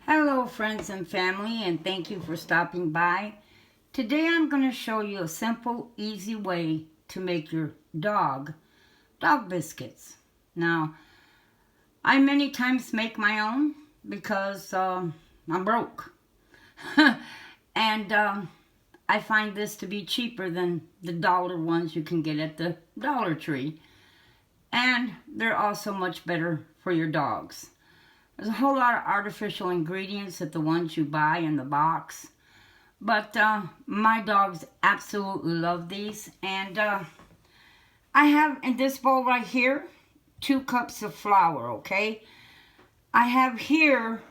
Hello friends and family, and thank you for stopping by. Today I'm going to show you a simple, easy way to make your dog biscuits. Now, I many times make my own because I'm broke. and I find this to be cheaper than the dollar ones you can get at the Dollar Tree. And they're also much better for your dogs. There's a whole lot of artificial ingredients at the ones you buy in the box. But my dogs absolutely love these. And I have in this bowl right here 2 cups of flour, okay? I have here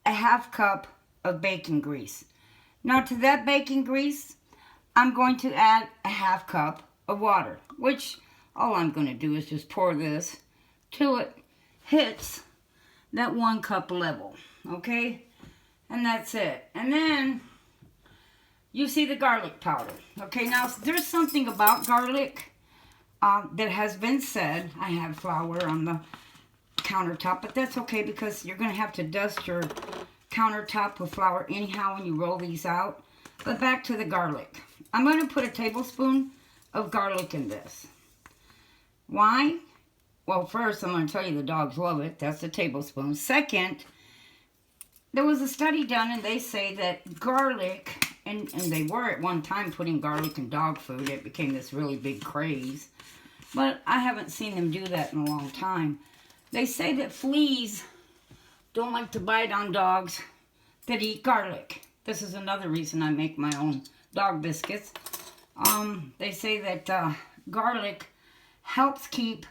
a ½ cup of bacon grease. Now to that bacon grease, I'm going to add a ½ cup of water, which all I'm going to do is just pour this till it hits that 1 cup level, okay? And that's it. And then you see the garlic powder, okay? Now there's something about garlic that has been said. I have flour on the countertop, but that's okay because you're going to have to dust your countertop with flour anyhow when you roll these out. But back to the garlic. I'm going to put a tablespoon of garlic in this. Why? Well, first, I'm going to tell you the dogs love it. That's a tablespoon. Second, there was a study done, and they say that garlic, and they were at one time putting garlic in dog food. It became this really big craze. But I haven't seen them do that in a long time. They say that fleas don't like to bite on dogs that eat garlic. This is another reason I make my own dog biscuits. They say that garlic helps keep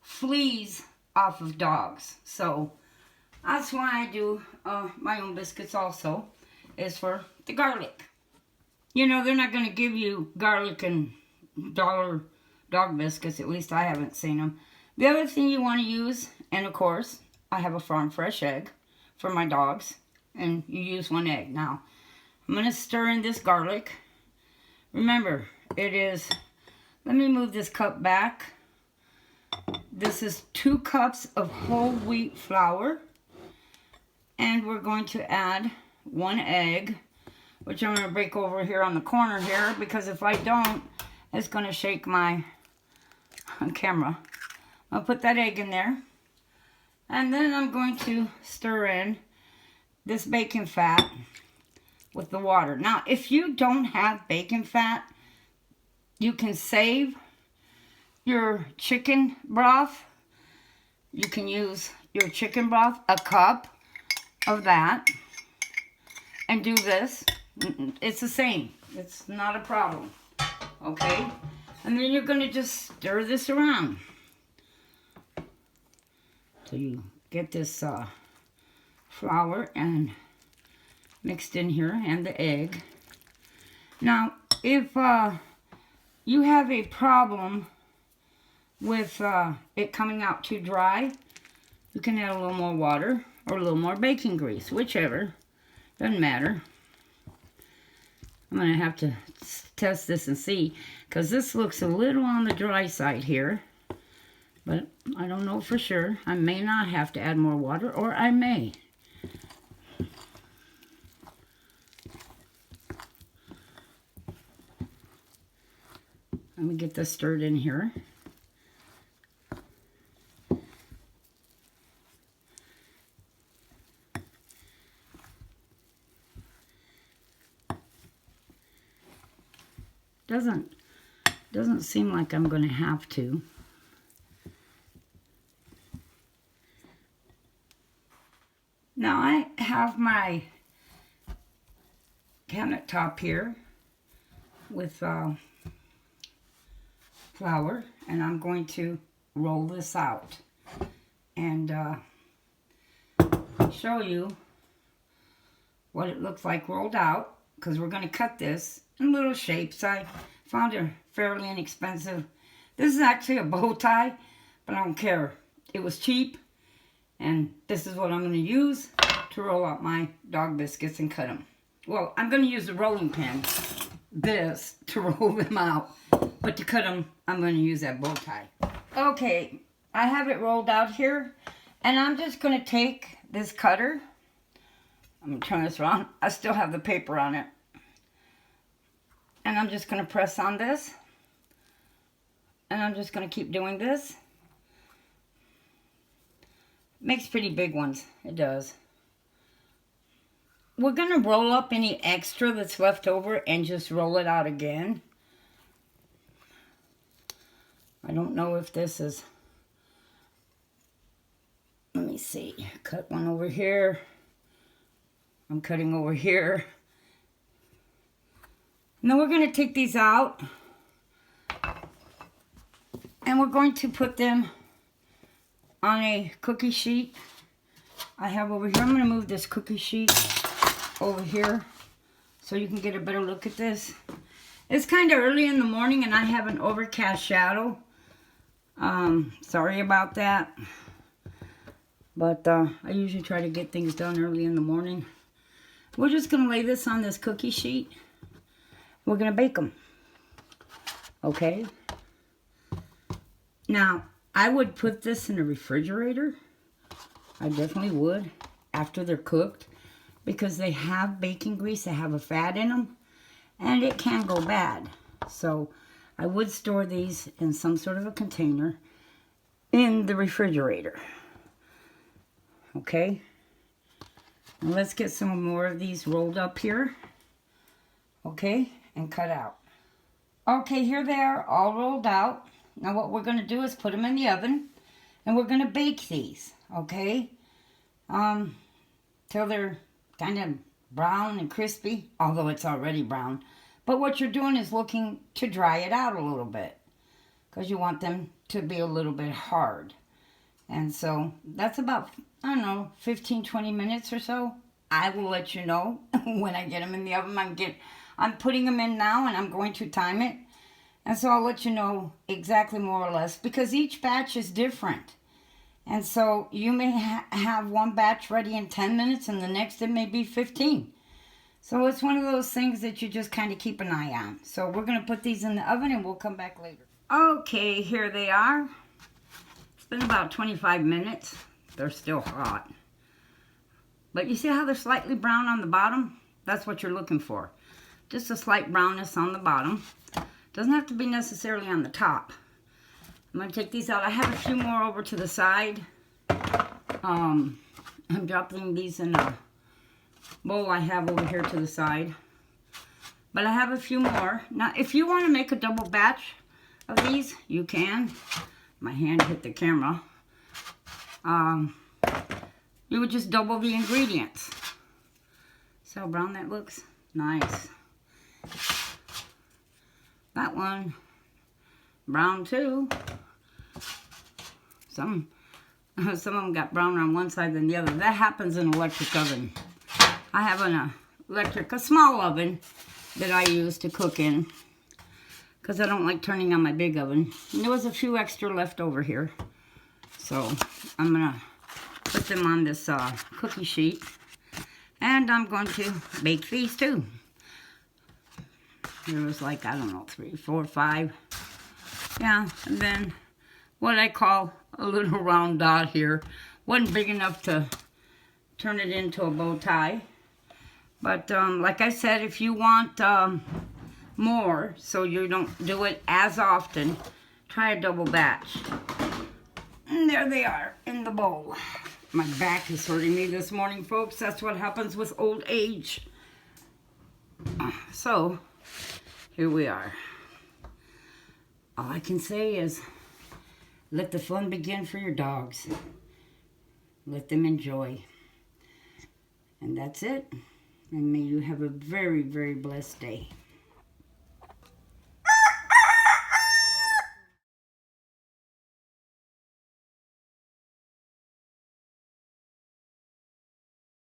fleas off of dogs. So that's why I do my own biscuits also, is for the garlic. You know, they're not going to give you garlic and dollar dog biscuits. At least I haven't seen them. The other thing you want to use, and of course, I have a farm fresh egg for my dogs, and you use 1 egg. Now, I'm going to stir in this garlic. Remember, it is, let me move this cup back. This is 2 cups of whole wheat flour. And we're going to add 1 egg, which I'm going to break over here on the corner here, because if I don't, it's going to shake my camera. I'll put that egg in there. And then I'm going to stir in this bacon fat with the water. Now, if you don't have bacon fat, you can save your chicken broth. You can use your chicken broth, a cup of that, and do this. It's the same. It's not a problem. Okay? And then you're going to just stir this around till you get this flour and mixed in here, and the egg. Now, if you have a problem with it coming out too dry, you can add a little more water or a little more bacon grease, whichever. Doesn't matter. I'm going to have to test this and see, because this looks a little on the dry side here. But I don't know for sure. I may not have to add more water, or I may. Let me get this stirred in here. Doesn't seem like I'm going to have to. Now I have my cabinet top here with flour, and I'm going to roll this out and show you what it looks like rolled out, because we're going to cut this in little shapes. I found it fairly inexpensive. This is actually a bow tie, but I don't care. It was cheap, and this is what I'm going to use to roll out my dog biscuits and cut them. Well, I'm going to use the rolling pin, this, to roll them out, but to cut them, I'm going to use that bow tie. Okay, I have it rolled out here, and I'm just going to take this cutter I'm going to turn this around. I still have the paper on it. And I'm just going to press on this. And I'm just going to keep doing this. Makes pretty big ones. It does. We're going to roll up any extra that's left over and just roll it out again. I don't know if this is... Let me see. Cut one over here. I'm cutting over here. Now we're going to take these out. And we're going to put them on a cookie sheet I have over here. I'm going to move this cookie sheet over here so you can get a better look at this. It's kind of early in the morning and I have an overcast shadow. Sorry about that. But I usually try to get things done early in the morning. We're just going to lay this on this cookie sheet. We're going to bake them. Okay? Now, I would put this in the refrigerator. I definitely would after they're cooked. Because they have bacon grease, they have a fat in them. And it can go bad. So, I would store these in some sort of a container in the refrigerator. Okay? Now let's get some more of these rolled up here. Okay? And cut out. Okay, here they are all rolled out. Now what we're going to do is put them in the oven. And we're going to bake these. Okay? Till they're kind of brown and crispy. Although it's already brown. But what you're doing is looking to dry it out a little bit. Because you want them to be a little bit hard. And so that's about, I don't know, 15-20 minutes or so. I will let you know when I get them in the oven. I'm putting them in now and I'm going to time it. And so I'll let you know exactly more or less because each batch is different. And so you may have one batch ready in 10 minutes and the next it may be 15. So it's one of those things that you just kind of keep an eye on. So we're going to put these in the oven and we'll come back later. Okay, here they are. It's been about 25 minutes. They're still hot. But you see how they're slightly brown on the bottom? That's what you're looking for. Just a slight brownness on the bottom. Doesn't have to be necessarily on the top. I'm going to take these out. I have a few more over to the side. I'm dropping these in a bowl I have over here to the side. But I have a few more. Now, if you want to make a double batch of these, you can. My hand hit the camera. You would just double the ingredients. See how brown that looks? Nice. That one, brown too. Some of them got browner on one side than the other. That happens in an electric oven. I have a small oven that I use to cook in. Because I don't like turning on my big oven. And there was a few extra left over here. So I'm going to put them on this cookie sheet. And I'm going to bake these too. There was like, I don't know, 3, 4, 5. Yeah, and then what I call a little round dot here. Wasn't big enough to turn it into a bow tie. But like I said, if you want more, so you don't do it as often, try a double batch. And there they are in the bowl. My back is hurting me this morning, folks. That's what happens with old age. So, here we are. All I can say is, let the fun begin for your dogs. Let them enjoy. And that's it. And may you have a very, very blessed day.